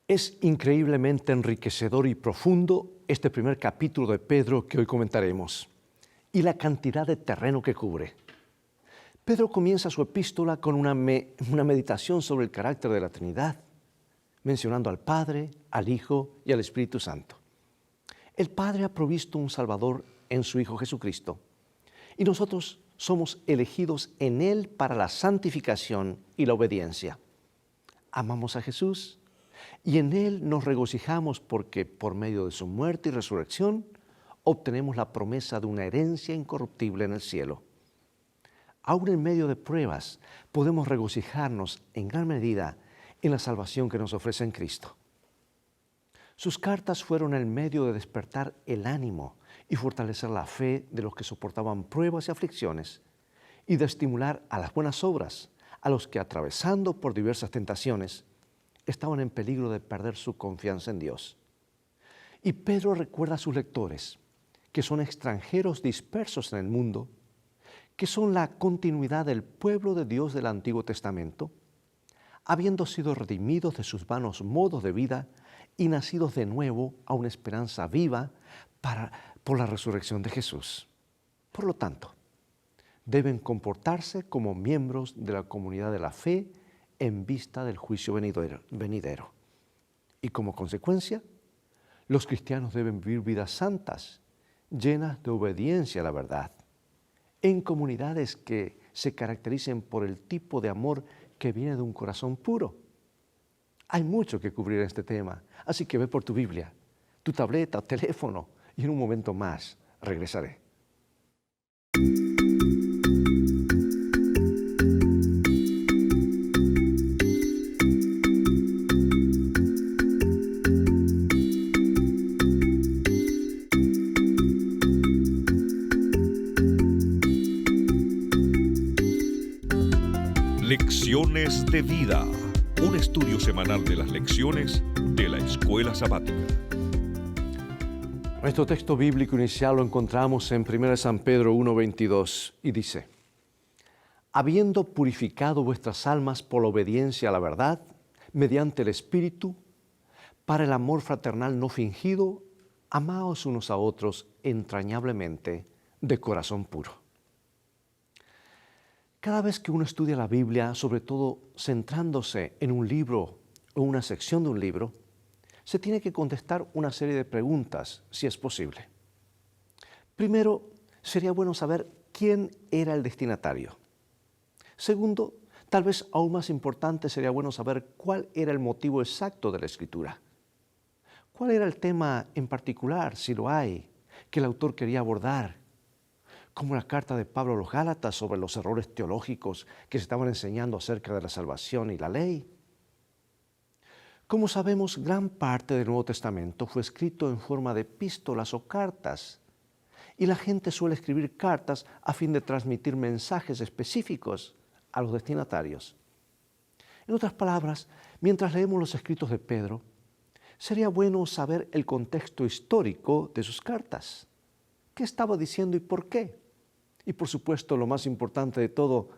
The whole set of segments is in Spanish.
Es increíblemente enriquecedor y profundo este primer capítulo de Pedro que hoy comentaremos y la cantidad de terreno que cubre. Pedro comienza su epístola con una meditación sobre el carácter de la Trinidad, mencionando al Padre, al Hijo y al Espíritu Santo. El Padre ha provisto un Salvador en su Hijo Jesucristo y nosotros somos elegidos en Él para la santificación y la obediencia. Amamos a Jesús y en Él nos regocijamos porque por medio de su muerte y resurrección obtenemos la promesa de una herencia incorruptible en el cielo. Aún en medio de pruebas podemos regocijarnos en gran medida en la salvación que nos ofrece en Cristo. Sus cartas fueron el medio de despertar el ánimo y fortalecer la fe de los que soportaban pruebas y aflicciones y de estimular a las buenas obras a los que, atravesando por diversas tentaciones, estaban en peligro de perder su confianza en Dios. Y Pedro recuerda a sus lectores, que son extranjeros dispersos en el mundo, que son la continuidad del pueblo de Dios del Antiguo Testamento, habiendo sido redimidos de sus vanos modos de vida y nacidos de nuevo a una esperanza viva por la resurrección de Jesús. Por lo tanto, deben comportarse como miembros de la comunidad de la fe en vista del juicio venidero. Y como consecuencia, los cristianos deben vivir vidas santas, llenas de obediencia a la verdad, en comunidades que se caractericen por el tipo de amor que viene de un corazón puro. Hay mucho que cubrir en este tema, así que ve por tu Biblia, tu tableta, teléfono, y en un momento más regresaré. Lecciones de vida, un estudio semanal de las lecciones de la Escuela Sabática. Nuestro texto bíblico inicial lo encontramos en 1 San Pedro 1:22 y dice: habiendo purificado vuestras almas por la obediencia a la verdad, mediante el Espíritu, para el amor fraternal no fingido, amaos unos a otros entrañablemente de corazón puro. Cada vez que uno estudia la Biblia, sobre todo centrándose en un libro o una sección de un libro, se tiene que contestar una serie de preguntas, si es posible. Primero, sería bueno saber quién era el destinatario. Segundo, tal vez aún más importante, sería bueno saber cuál era el motivo exacto de la escritura. ¿Cuál era el tema en particular, si lo hay, que el autor quería abordar? Como la carta de Pablo a los Gálatas sobre los errores teológicos que se estaban enseñando acerca de la salvación y la ley. Como sabemos, gran parte del Nuevo Testamento fue escrito en forma de epístolas o cartas, y la gente suele escribir cartas a fin de transmitir mensajes específicos a los destinatarios. En otras palabras, mientras leemos los escritos de Pedro, sería bueno saber el contexto histórico de sus cartas. ¿Qué estaba diciendo y por qué? Y por supuesto, lo más importante de todo,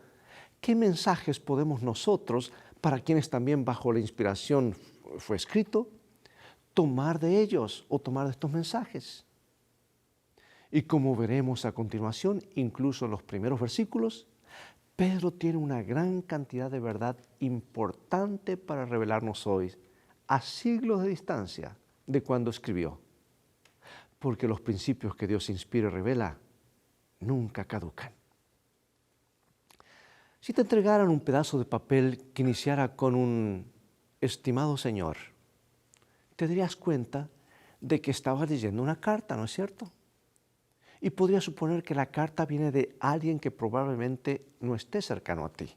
¿qué mensajes podemos nosotros, para quienes también bajo la inspiración fue escrito, tomar de ellos o tomar de estos mensajes? Y como veremos a continuación, incluso en los primeros versículos, Pedro tiene una gran cantidad de verdad importante para revelarnos hoy, a siglos de distancia de cuando escribió. Porque los principios que Dios inspira y revela nunca caducan. Si te entregaran un pedazo de papel que iniciara con un estimado señor, te darías cuenta de que estabas leyendo una carta, ¿no es cierto? Y podrías suponer que la carta viene de alguien que probablemente no esté cercano a ti.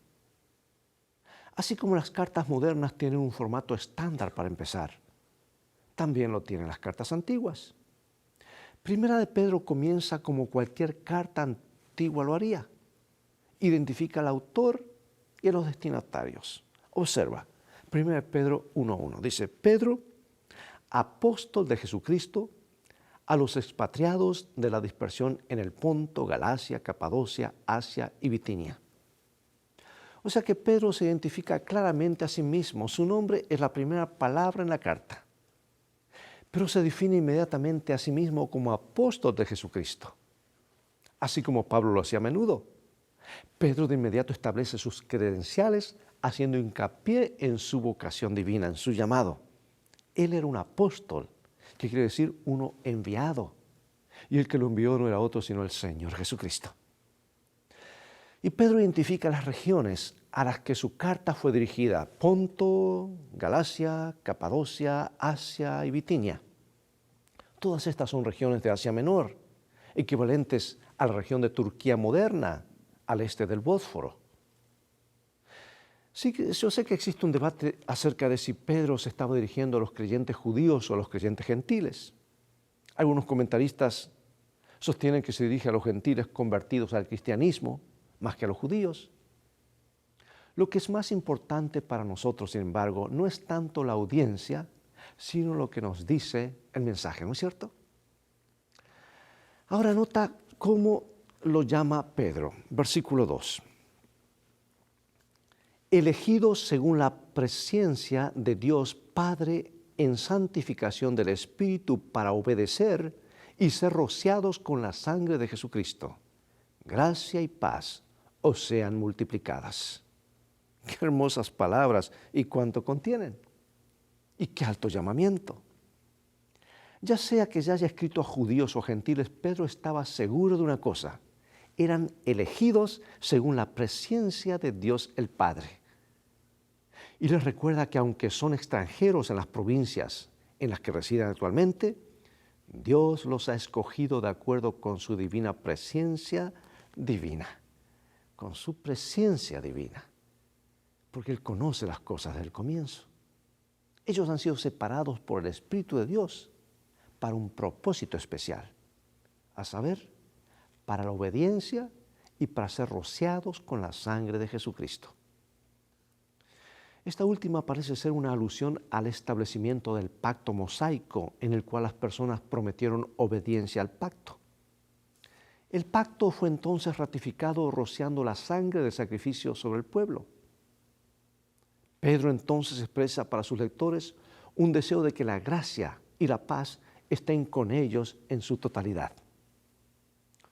Así como las cartas modernas tienen un formato estándar para empezar, también lo tienen las cartas antiguas. Primera de Pedro comienza como cualquier carta antigua lo haría. Identifica al autor y a los destinatarios. Observa, 1 Pedro 1:1. Dice: Pedro, apóstol de Jesucristo, a los expatriados de la dispersión en el Ponto, Galacia, Capadocia, Asia y Bitinia. O sea que Pedro se identifica claramente a sí mismo. Su nombre es la primera palabra en la carta. Pero se define inmediatamente a sí mismo como apóstol de Jesucristo, así como Pablo lo hacía a menudo. Pedro de inmediato establece sus credenciales haciendo hincapié en su vocación divina, en su llamado. Él era un apóstol, que quiere decir uno enviado. Y el que lo envió no era otro sino el Señor Jesucristo. Y Pedro identifica las regiones a las que su carta fue dirigida: Ponto, Galacia, Capadocia, Asia y Bitinia. Todas estas son regiones de Asia Menor, equivalentes a la región de Turquía moderna, al este del Bósforo. Sí, yo sé que existe un debate acerca de si Pedro se estaba dirigiendo a los creyentes judíos o a los creyentes gentiles. Algunos comentaristas sostienen que se dirige a los gentiles convertidos al cristianismo más que a los judíos. Lo que es más importante para nosotros, sin embargo, no es tanto la audiencia, sino lo que nos dice el mensaje, ¿no es cierto? Ahora nota cómo lo llama Pedro, versículo 2. Elegidos según la presciencia de Dios Padre en santificación del Espíritu para obedecer y ser rociados con la sangre de Jesucristo. Gracia y paz os sean multiplicadas. Qué hermosas palabras y cuánto contienen. Y qué alto llamamiento. Ya sea que ya haya escrito a judíos o gentiles, Pedro estaba seguro de una cosa: eran elegidos según la presciencia de Dios el Padre. Y les recuerda que aunque son extranjeros en las provincias en las que residen actualmente, Dios los ha escogido de acuerdo con su divina presciencia divina. Con su presciencia divina. Porque Él conoce las cosas desde el comienzo. Ellos han sido separados por el Espíritu de Dios para un propósito especial, a saber, para la obediencia y para ser rociados con la sangre de Jesucristo. Esta última parece ser una alusión al establecimiento del pacto mosaico en el cual las personas prometieron obediencia al pacto. El pacto fue entonces ratificado rociando la sangre del sacrificio sobre el pueblo. Pedro entonces expresa para sus lectores un deseo de que la gracia y la paz estén con ellos en su totalidad.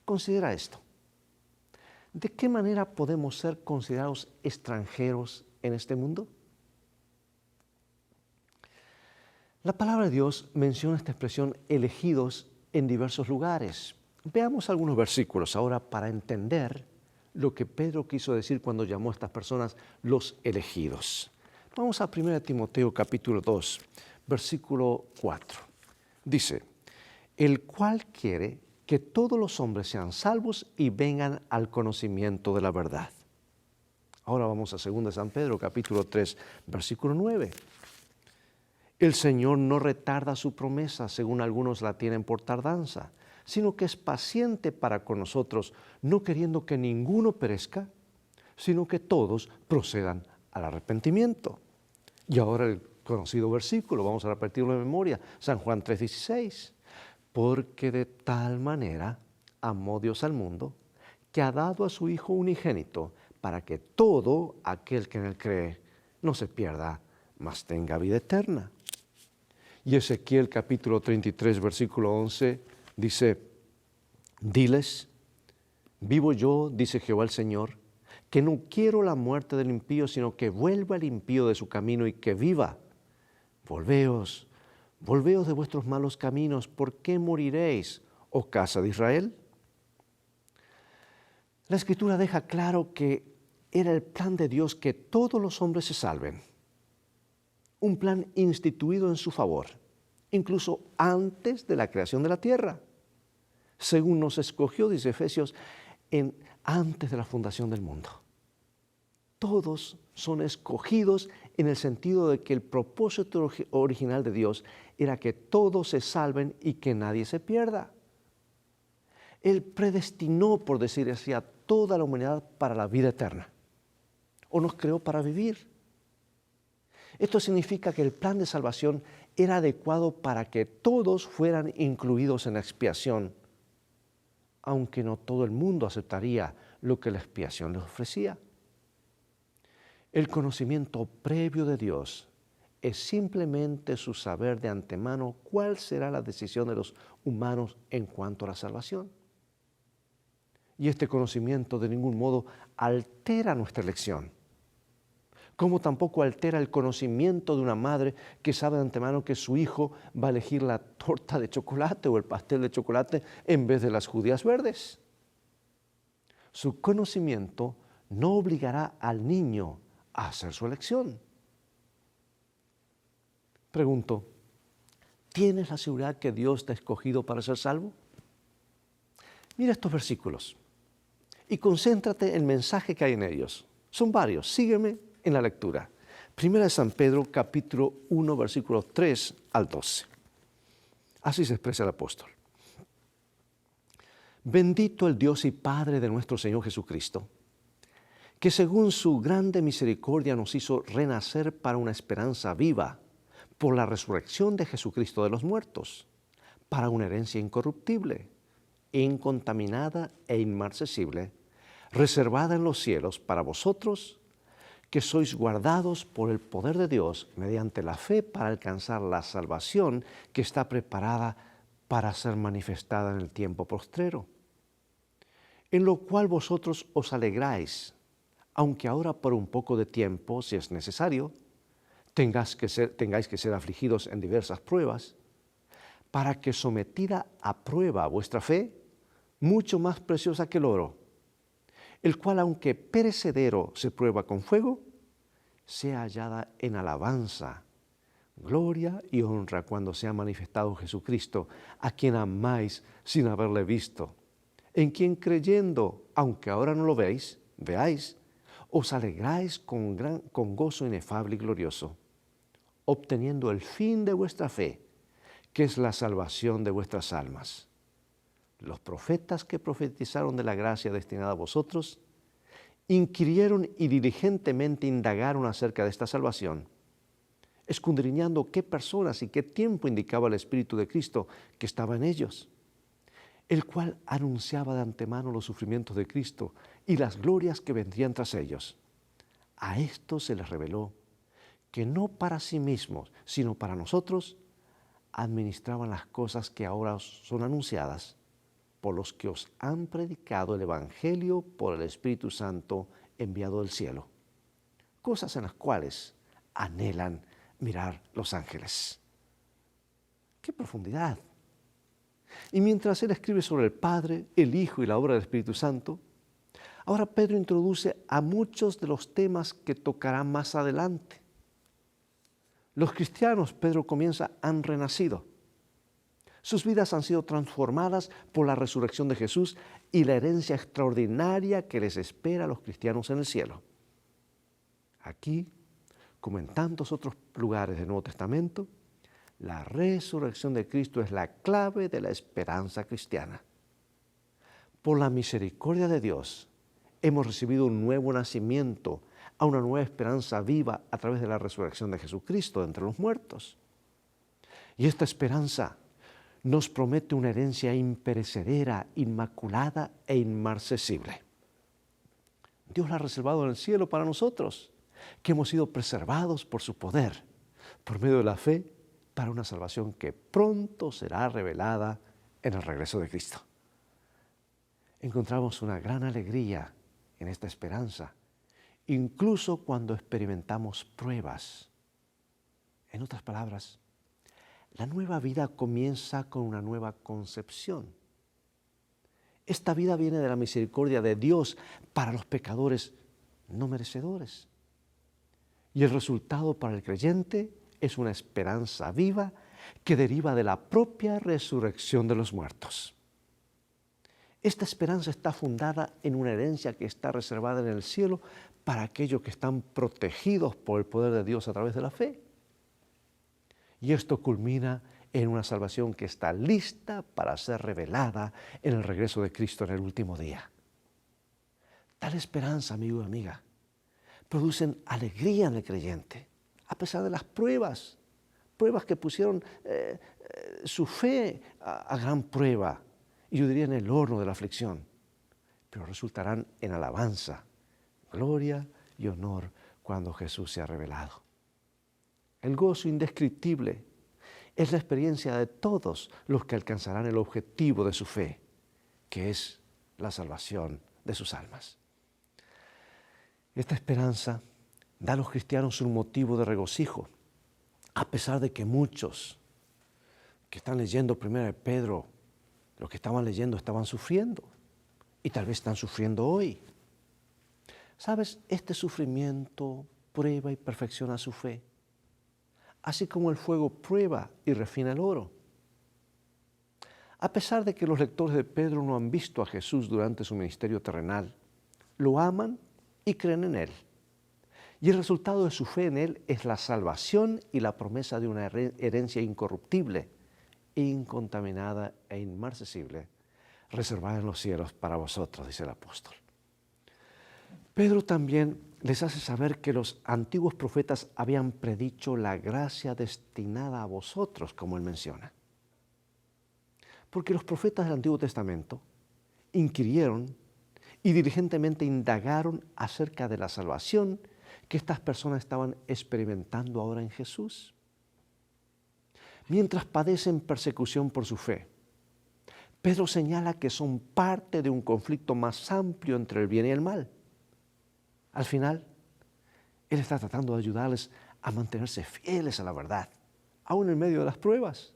Considera esto. ¿De qué manera podemos ser considerados extranjeros en este mundo? La palabra de Dios menciona esta expresión elegidos en diversos lugares. Veamos algunos versículos ahora para entender lo que Pedro quiso decir cuando llamó a estas personas los elegidos. Vamos a 1 Timoteo capítulo 2, versículo 4. Dice: el cual quiere que todos los hombres sean salvos y vengan al conocimiento de la verdad. Ahora vamos a 2 San Pedro capítulo 3, versículo 9. El Señor no retarda su promesa, según algunos la tienen por tardanza, sino que es paciente para con nosotros, no queriendo que ninguno perezca, sino que todos procedan al arrepentimiento. Y ahora el conocido versículo, vamos a repetirlo de memoria, San Juan 3:16. Porque de tal manera amó Dios al mundo, que ha dado a su Hijo unigénito, para que todo aquel que en él cree no se pierda, mas tenga vida eterna. Y Ezequiel capítulo 33, versículo 11, dice: diles, vivo yo, dice Jehová el Señor, que no quiero la muerte del impío, sino que vuelva el impío de su camino y que viva. Volveos de vuestros malos caminos, ¿por qué moriréis, oh casa de Israel? La Escritura deja claro que era el plan de Dios que todos los hombres se salven. Un plan instituido en su favor, incluso antes de la creación de la tierra. Según nos escogió, dice Efesios, antes de la fundación del mundo. Todos son escogidos en el sentido de que el propósito original de Dios era que todos se salven y que nadie se pierda. Él predestinó, por decir así, a toda la humanidad para la vida eterna. O nos creó para vivir. Esto significa que el plan de salvación era adecuado para que todos fueran incluidos en la expiación, aunque no todo el mundo aceptaría lo que la expiación les ofrecía. El conocimiento previo de Dios es simplemente su saber de antemano cuál será la decisión de los humanos en cuanto a la salvación. Y este conocimiento de ningún modo altera nuestra elección, como tampoco altera el conocimiento de una madre que sabe de antemano que su hijo va a elegir la torta de chocolate o el pastel de chocolate en vez de las judías verdes. Su conocimiento no obligará al niño a hacer su elección. Pregunto, ¿tienes la seguridad que Dios te ha escogido para ser salvo? Mira estos versículos y concéntrate en el mensaje que hay en ellos. Son varios, sígueme en la lectura. Primera de San Pedro, capítulo 1, versículos 3 al 12. Así se expresa el apóstol. Bendito el Dios y Padre de nuestro Señor Jesucristo, que según su grande misericordia nos hizo renacer para una esperanza viva por la resurrección de Jesucristo de los muertos, para una herencia incorruptible, incontaminada e inmarcesible, reservada en los cielos para vosotros, que sois guardados por el poder de Dios mediante la fe para alcanzar la salvación que está preparada para ser manifestada en el tiempo postrero, en lo cual vosotros os alegráis, aunque ahora por un poco de tiempo, si es necesario, tengáis que ser afligidos en diversas pruebas, para que sometida a prueba vuestra fe, mucho más preciosa que el oro, el cual aunque perecedero se prueba con fuego, sea hallada en alabanza, gloria y honra cuando sea manifestado Jesucristo, a quien amáis sin haberle visto, en quien creyendo, aunque ahora no lo veáis, os alegráis con gozo inefable y glorioso, obteniendo el fin de vuestra fe, que es la salvación de vuestras almas. Los profetas que profetizaron de la gracia destinada a vosotros, inquirieron y diligentemente indagaron acerca de esta salvación, escudriñando qué personas y qué tiempo indicaba el Espíritu de Cristo que estaba en ellos, el cual anunciaba de antemano los sufrimientos de Cristo y las glorias que vendrían tras ellos. A esto se les reveló que no para sí mismos, sino para nosotros, administraban las cosas que ahora son anunciadas por los que os han predicado el Evangelio por el Espíritu Santo enviado del cielo, cosas en las cuales anhelan mirar los ángeles. ¡Qué profundidad! Y mientras él escribe sobre el Padre, el Hijo y la obra del Espíritu Santo, ahora Pedro introduce a muchos de los temas que tocará más adelante. Los cristianos, Pedro comienza, han renacido. Sus vidas han sido transformadas por la resurrección de Jesús y la herencia extraordinaria que les espera a los cristianos en el cielo. Aquí, como en tantos otros lugares del Nuevo Testamento, la resurrección de Cristo es la clave de la esperanza cristiana. Por la misericordia de Dios, hemos recibido un nuevo nacimiento, a una nueva esperanza viva a través de la resurrección de Jesucristo de entre los muertos. Y esta esperanza nos promete una herencia imperecedera, inmaculada e inmarcesible. Dios la ha reservado en el cielo para nosotros, que hemos sido preservados por su poder, por medio de la fe, para una salvación que pronto será revelada en el regreso de Cristo. Encontramos una gran alegría en esta esperanza, incluso cuando experimentamos pruebas. En otras palabras, la nueva vida comienza con una nueva concepción. Esta vida viene de la misericordia de Dios para los pecadores no merecedores. Y el resultado para el creyente es una esperanza viva que deriva de la propia resurrección de los muertos. Esta esperanza está fundada en una herencia que está reservada en el cielo para aquellos que están protegidos por el poder de Dios a través de la fe. Y esto culmina en una salvación que está lista para ser revelada en el regreso de Cristo en el último día. Tal esperanza, amigo y amiga, producen alegría en el creyente, a pesar de las pruebas que pusieron su fe a gran prueba, y yo diría en el horno de la aflicción, pero resultarán en alabanza, gloria y honor cuando Jesús se ha revelado. El gozo indescriptible es la experiencia de todos los que alcanzarán el objetivo de su fe, que es la salvación de sus almas. Esta esperanza da a los cristianos un motivo de regocijo, a pesar de que muchos que están leyendo 1 Pedro, los que estaban leyendo estaban sufriendo y tal vez están sufriendo hoy. ¿Sabes? Este sufrimiento prueba y perfecciona su fe, así como el fuego prueba y refina el oro. A pesar de que los lectores de Pedro no han visto a Jesús durante su ministerio terrenal, lo aman y creen en Él. Y el resultado de su fe en Él es la salvación y la promesa de una herencia incorruptible, incontaminada e inmarcesible, reservada en los cielos para vosotros, dice el apóstol. Pedro también les hace saber que los antiguos profetas habían predicho la gracia destinada a vosotros, como él menciona. Porque los profetas del Antiguo Testamento inquirieron y diligentemente indagaron acerca de la salvación que estas personas estaban experimentando ahora en Jesús. Mientras padecen persecución por su fe, Pedro señala que son parte de un conflicto más amplio entre el bien y el mal. Al final, él está tratando de ayudarles a mantenerse fieles a la verdad, aún en medio de las pruebas.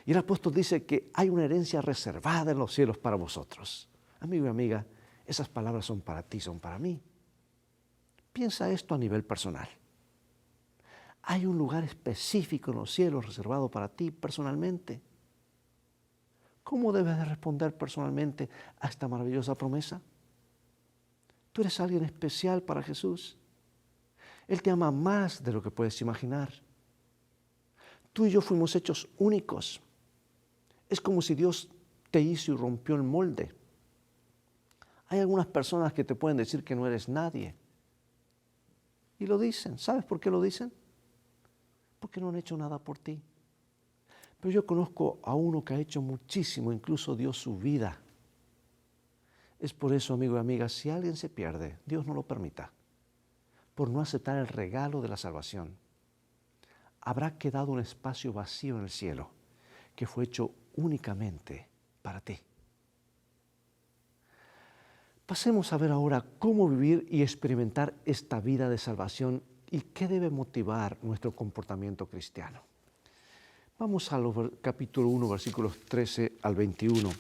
Y el apóstol dice que hay una herencia reservada en los cielos para vosotros. Amigo y amiga, esas palabras son para ti, son para mí. Piensa esto a nivel personal. Hay un lugar específico en los cielos reservado para ti personalmente. ¿Cómo debes de responder personalmente a esta maravillosa promesa? Tú eres alguien especial para Jesús. Él te ama más de lo que puedes imaginar. Tú y yo fuimos hechos únicos. Es como si Dios te hizo y rompió el molde. Hay algunas personas que te pueden decir que no eres nadie. Y lo dicen. ¿Sabes por qué lo dicen? Porque no han hecho nada por ti. Pero yo conozco a uno que ha hecho muchísimo, incluso dio su vida. Es por eso, amigo y amiga, si alguien se pierde, Dios no lo permita, por no aceptar el regalo de la salvación, habrá quedado un espacio vacío en el cielo que fue hecho únicamente para ti. Pasemos a ver ahora cómo vivir y experimentar esta vida de salvación y qué debe motivar nuestro comportamiento cristiano. Vamos al capítulo 1, versículos 13 al 21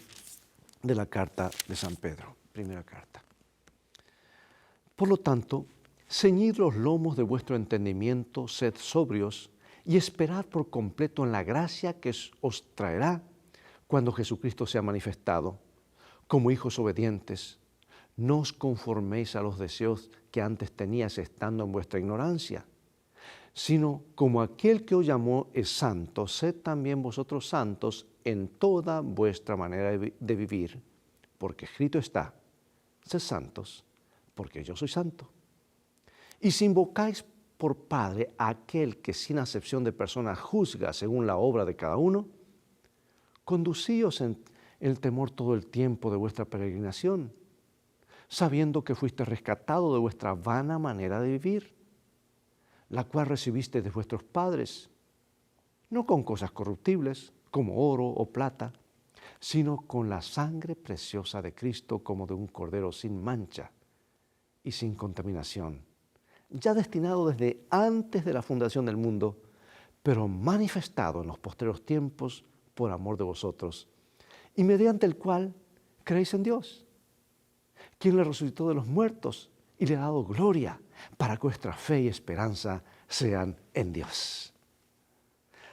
de la carta de San Pedro, primera carta. Por lo tanto, ceñid los lomos de vuestro entendimiento, sed sobrios y esperad por completo en la gracia que os traerá cuando Jesucristo sea manifestado. Como hijos obedientes, no os conforméis a los deseos que antes teníais estando en vuestra ignorancia, sino como aquel que os llamó es santo, sed también vosotros santos en toda vuestra manera de vivir, porque escrito está, sed santos, porque yo soy santo. Y si invocáis por Padre a aquel que sin acepción de personas juzga según la obra de cada uno, conducíos en el temor todo el tiempo de vuestra peregrinación, sabiendo que fuiste rescatado de vuestra vana manera de vivir, la cual recibiste de vuestros padres, no con cosas corruptibles, como oro o plata, sino con la sangre preciosa de Cristo, como de un cordero sin mancha y sin contaminación, ya destinado desde antes de la fundación del mundo, pero manifestado en los postreros tiempos por amor de vosotros, y mediante el cual creéis en Dios, quien le resucitó de los muertos y le ha dado gloria, para que vuestra fe y esperanza sean en Dios.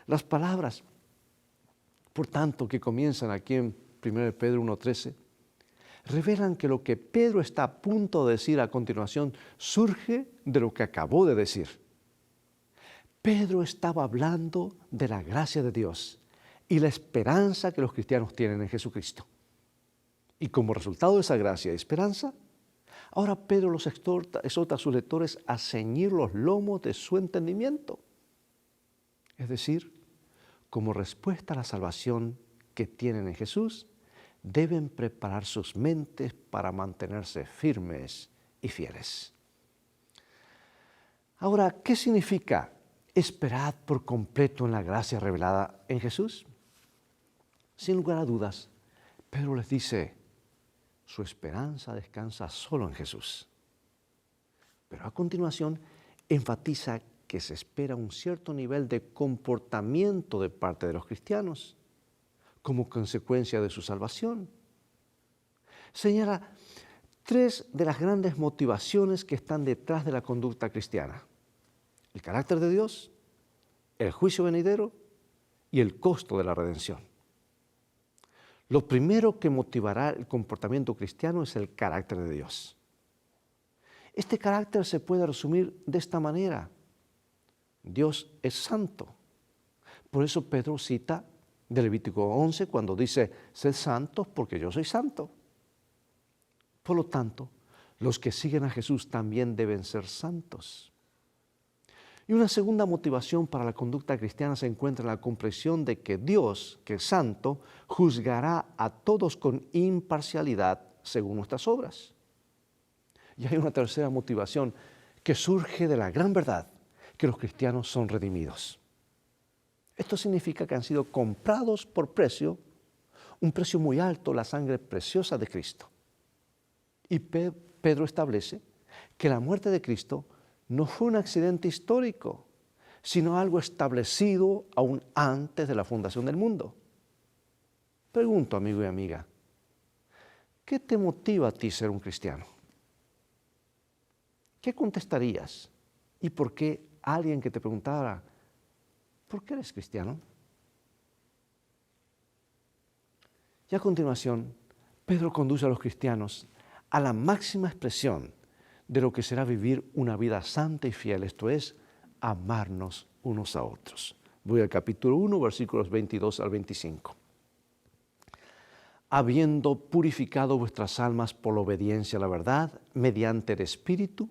Las palabras, por tanto, que comienzan aquí en 1 Pedro 1:13, revelan que lo que Pedro está a punto de decir a continuación surge de lo que acabó de decir. Pedro estaba hablando de la gracia de Dios y la esperanza que los cristianos tienen en Jesucristo. Y como resultado de esa gracia y esperanza, ahora Pedro los exhorta a sus lectores a ceñir los lomos de su entendimiento. Es decir, como respuesta a la salvación que tienen en Jesús, deben preparar sus mentes para mantenerse firmes y fieles. Ahora, ¿qué significa esperad por completo en la gracia revelada en Jesús? Sin lugar a dudas, Pedro les dice, su esperanza descansa solo en Jesús. Pero a continuación enfatiza que se espera un cierto nivel de comportamiento de parte de los cristianos como consecuencia de su salvación. Señala tres de las grandes motivaciones que están detrás de la conducta cristiana: el carácter de Dios, el juicio venidero y el costo de la redención. Lo primero que motivará el comportamiento cristiano es el carácter de Dios. Este carácter se puede resumir de esta manera: Dios es santo. Por eso Pedro cita de Levítico 11 cuando dice, sed santos porque yo soy santo. Por lo tanto, los que siguen a Jesús también deben ser santos. Y una segunda motivación para la conducta cristiana se encuentra en la comprensión de que Dios, que es santo, juzgará a todos con imparcialidad según nuestras obras. Y hay una tercera motivación que surge de la gran verdad, que los cristianos son redimidos. Esto significa que han sido comprados por precio, un precio muy alto, la sangre preciosa de Cristo. Y Pedro establece que la muerte de Cristo no fue un accidente histórico, sino algo establecido aún antes de la fundación del mundo. Pregunto, amigo y amiga, ¿qué te motiva a ti ser un cristiano? ¿Qué contestarías? ¿Y por qué alguien que te preguntara, ¿por qué eres cristiano? Y a continuación, Pedro conduce a los cristianos a la máxima expresión de lo que será vivir una vida santa y fiel, esto es, amarnos unos a otros. Voy al capítulo 1, versículos 22 al 25. Habiendo purificado vuestras almas por la obediencia a la verdad, mediante el Espíritu,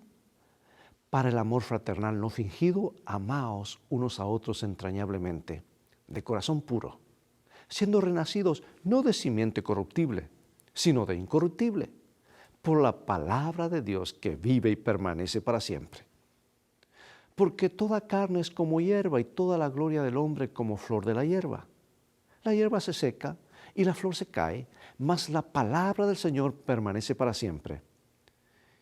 para el amor fraternal no fingido, amaos unos a otros entrañablemente, de corazón puro, siendo renacidos no de simiente corruptible, sino de incorruptible, por la palabra de Dios que vive y permanece para siempre. Porque toda carne es como hierba y toda la gloria del hombre como flor de la hierba. La hierba se seca y la flor se cae, mas la palabra del Señor permanece para siempre.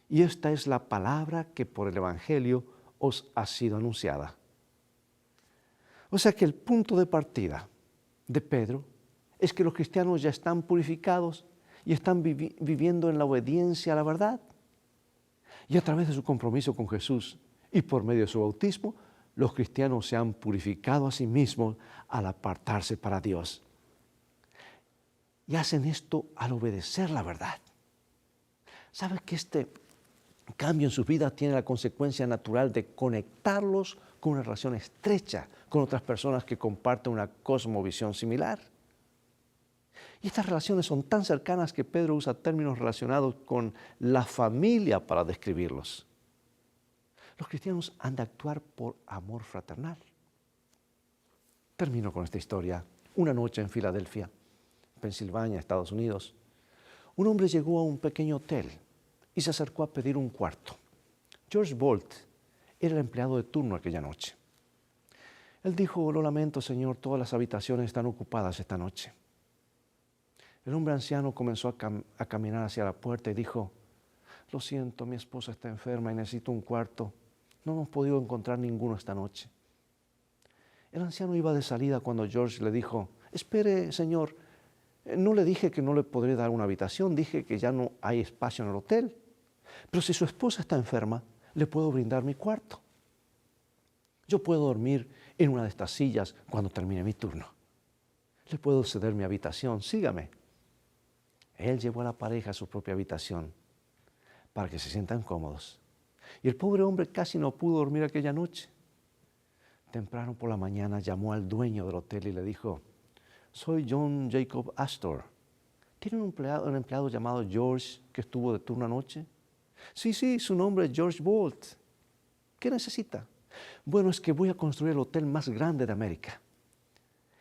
Y esta es la palabra que por el Evangelio os ha sido anunciada. O sea que el punto de partida de Pedro es que los cristianos ya están purificados y están viviendo en la obediencia a la verdad. Y a través de su compromiso con Jesús y por medio de su bautismo, los cristianos se han purificado a sí mismos al apartarse para Dios. Y hacen esto al obedecer la verdad. ¿Sabe que este cambio en sus vidas tiene la consecuencia natural de conectarlos con una relación estrecha con otras personas que comparten una cosmovisión similar? Y estas relaciones son tan cercanas que Pedro usa términos relacionados con la familia para describirlos. Los cristianos han de actuar por amor fraternal. Termino con esta historia. Una noche en Filadelfia, Pensilvania, Estados Unidos, un hombre llegó a un pequeño hotel y se acercó a pedir un cuarto. George Bolt era el empleado de turno aquella noche. Él dijo, lo lamento, señor, todas las habitaciones están ocupadas esta noche. El hombre anciano comenzó a caminar hacia la puerta y dijo, lo siento, mi esposa está enferma y necesito un cuarto. No hemos podido encontrar ninguno esta noche. El anciano iba de salida cuando George le dijo, espere, señor, no le dije que no le podré dar una habitación, dije que ya no hay espacio en el hotel. Pero si su esposa está enferma, le puedo brindar mi cuarto. Yo puedo dormir en una de estas sillas cuando termine mi turno. Le puedo ceder mi habitación, sígame. Él llevó a la pareja a su propia habitación para que se sientan cómodos. Y el pobre hombre casi no pudo dormir aquella noche. Temprano por la mañana llamó al dueño del hotel y le dijo, soy John Jacob Astor. ¿Tiene un empleado llamado George que estuvo de turno anoche? Sí, su nombre es George Bolt. ¿Qué necesita? Bueno, es que voy a construir el hotel más grande de América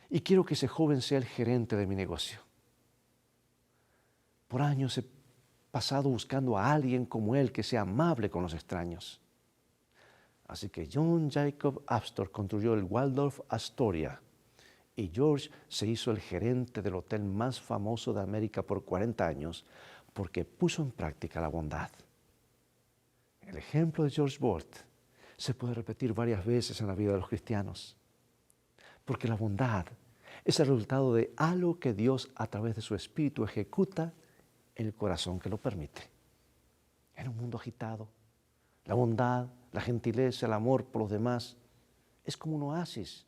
y quiero que ese joven sea el gerente de mi negocio. Por años he pasado buscando a alguien como él que sea amable con los extraños. Así que John Jacob Astor construyó el Waldorf Astoria y George se hizo el gerente del hotel más famoso de América por 40 años porque puso en práctica la bondad. El ejemplo de George Bolt se puede repetir varias veces en la vida de los cristianos, porque la bondad es el resultado de algo que Dios a través de su Espíritu ejecuta en el corazón que lo permite. En un mundo agitado, la bondad, la gentileza, el amor por los demás es como un oasis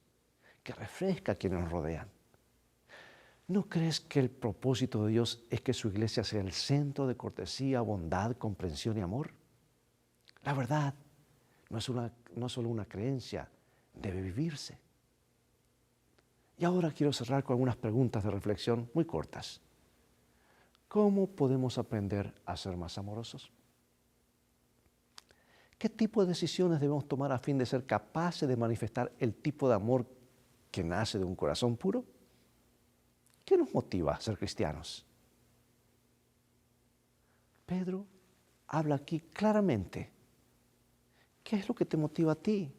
que refresca a quienes nos rodean. ¿No crees que el propósito de Dios es que su iglesia sea el centro de cortesía, bondad, comprensión y amor? La verdad no es solo una creencia, debe vivirse. Y ahora quiero cerrar con algunas preguntas de reflexión muy cortas. ¿Cómo podemos aprender a ser más amorosos? ¿Qué tipo de decisiones debemos tomar a fin de ser capaces de manifestar el tipo de amor que nace de un corazón puro? ¿Qué nos motiva a ser cristianos? Pedro habla aquí claramente. ¿Qué es lo que te motiva a ti?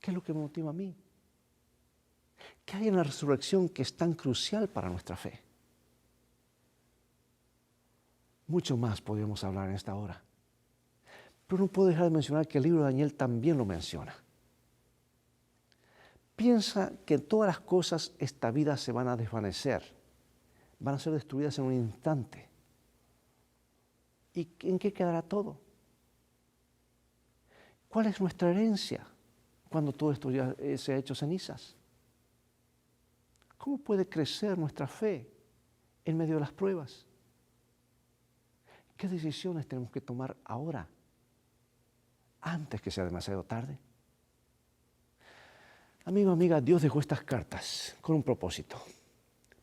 ¿Qué es lo que me motiva a mí? ¿Qué hay en la resurrección que es tan crucial para nuestra fe? Mucho más podríamos hablar en esta hora. Pero no puedo dejar de mencionar que el libro de Daniel también lo menciona. Piensa que todas las cosas esta vida se van a desvanecer, van a ser destruidas en un instante. ¿Y en qué quedará todo? ¿Cuál es nuestra herencia cuando todo esto ya se ha hecho cenizas? ¿Cómo puede crecer nuestra fe en medio de las pruebas? ¿Qué decisiones tenemos que tomar ahora, antes que sea demasiado tarde? Amigo, amiga, Dios dejó estas cartas con un propósito,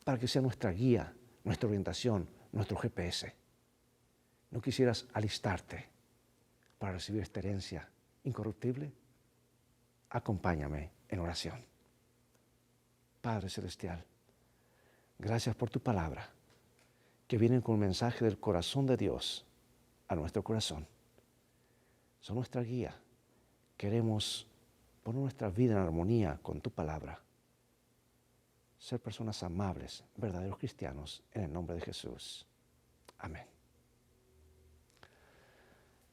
para que sea nuestra guía, nuestra orientación, nuestro GPS. ¿No quisieras alistarte para recibir esta herencia incorruptible? Acompáñame en oración. Padre Celestial, gracias por tu palabra, que viene con un mensaje del corazón de Dios a nuestro corazón. Son nuestra guía. Queremos poner nuestra vida en armonía con tu palabra. Ser personas amables, verdaderos cristianos, en el nombre de Jesús. Amén.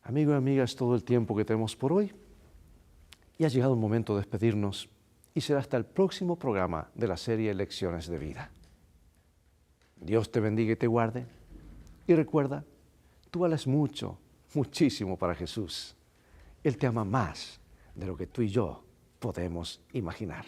Amigos y amigas, todo el tiempo que tenemos por hoy. Y ha llegado el momento de despedirnos. Y será hasta el próximo programa de la serie Lecciones de Vida. Dios te bendiga y te guarde. Y recuerda, tú vales mucho, muchísimo para Jesús. Él te ama más de lo que tú y yo podemos imaginar.